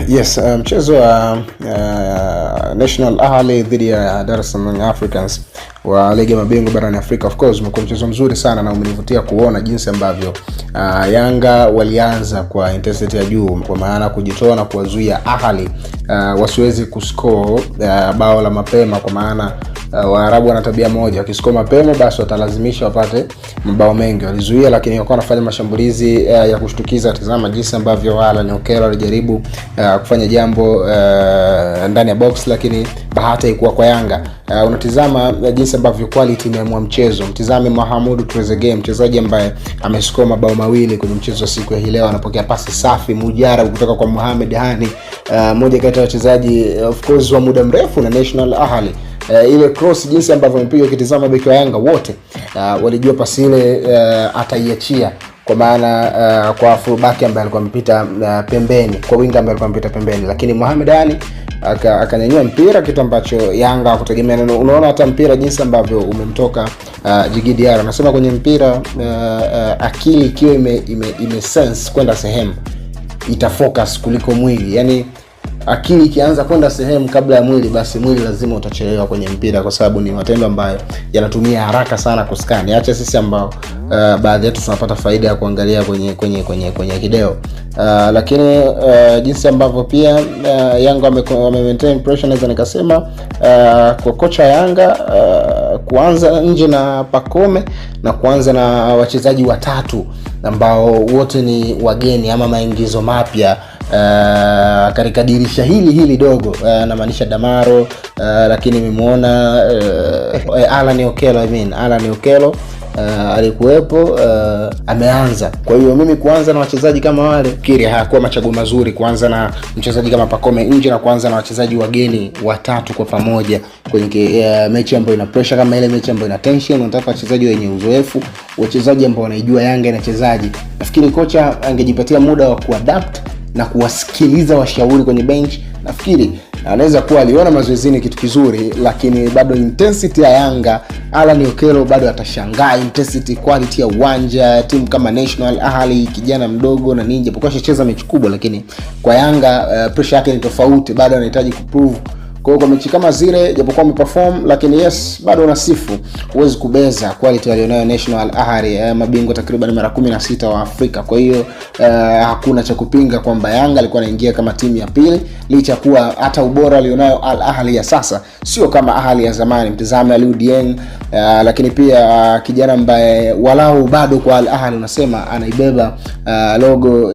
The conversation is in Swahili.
Yes, mchezo wa National Ahli dhidi ya Dar es Salaam Africans wa ligi ya mabingwa barani Afrika, of course umekuwa mchezo mzuri sana na umenivutia kuona jinsi ambavyo Yanga walianza kwa intensity ya juu, kwa maana kujitoa na kuwazuia Ahli wasiwezi kuscore bao la mapema, kwa maana Waarabu wana tabia moja, wakiscore mapema basi watalazimisha wapate mabao mengi. Walizuia, lakini wakawa wanafanya mashambulizi ya kushtukiza. Tazama jinsi ambavyo Alan Okello alijaribu kufanya jambo ndani ya box, lakini bahati haikuwa kwa Yanga. Unatizama jinsi ambavyo quality imeamua mchezo. Mtizame Mohamed Trezeguet, mchezaji ambaye amescore mabao mawili kwenye mchezo wa siku ya hii leo, anapokea pasi safi mujarab kutoka kwa Mohamed Hani, mmoja kati ya wachezaji of course wa muda mrefu na National Ahli. Ile cross jinsi ambavyo amepiga, ukitizama beki wa Yanga wote walijua pasi ile ataiachia, kwa maana kwa fullback ambaye alikuwa amepita pembeni, kwa winga ambaye alikuwa amepita pembeni, lakini Mohamed Ali akanyanyua mpira, kitu ambacho Yanga hakutegemea. Unaona hata mpira jinsi ambavyo umemtoka Djigui Diarra. Anasema kwenye mpira akili ikiwa ime sense kwenda sehemu itafocus kuliko mwili. Yani akili ikianza kwenda sehemu kabla ya mwili, basi mwili lazima utachelewa kwenye mpira, kwa sababu ni matendo ambayo yanatumia haraka sana kuskani. Acha sisi ambao baadhi yetu tunapata faida ya kuangalia kwenye video, lakini jinsi ambavyo pia Yanga wame maintain pressure, naweza nikasema kwa kocha Yanga kuanza nje na Pacome na kuanza na wachezaji watatu ambao wote ni wageni ama maingizo mapya katika dirisha hili dogo, na maanisha Damaro, lakini nimemuona Alan Okello alikuwepo, ameanza. Kwa hiyo mimi kuanza na wachezaji kama wale fikiri hayakuwa machaguo mazuri, kuanza na mchezaji kama Pacome nje na kuanza na wachezaji wageni watatu kwa pamoja kwenye mechi ambayo ina pressure kama ile, mechi ambayo ina tension. Unataka wachezaji wenye uzoefu, wachezaji ambao wanaijua Yanga inachezaji. Nafikiri kocha angejipatia muda wa kuadapt na kuwasikiliza washauri kwenye bench. Nafikiri anaweza kuwa aliona mazoezini kitu kizuri, lakini bado intensity ya Yanga, Alan Okello bado atashangaa intensity, quality ya uwanja. Timu kama National Ahli, kijana mdogo na ninja, japokuwa shacheza mechi kubwa, lakini kwa Yanga pressure yake ni tofauti, bado anahitaji kuprove. Kwa mechi kama zile, japokuwa umeperform, lakini yes, bado unasifu. Huwezi kubeza quality walionayo National Ahli, mabingwa takriban mara 16 wa Afrika. Kwa hiyo hakuna cha kupinga kwamba Yanga alikuwa anaingia kama timu ya pili, licha kuwa hata ubora alionayo Al Ahli ya sasa sio kama Ahli ya zamani. Mtazame Aliou Dieng, lakini pia kijana ambaye walau bado kwa Al Ahli unasema anaibeba logo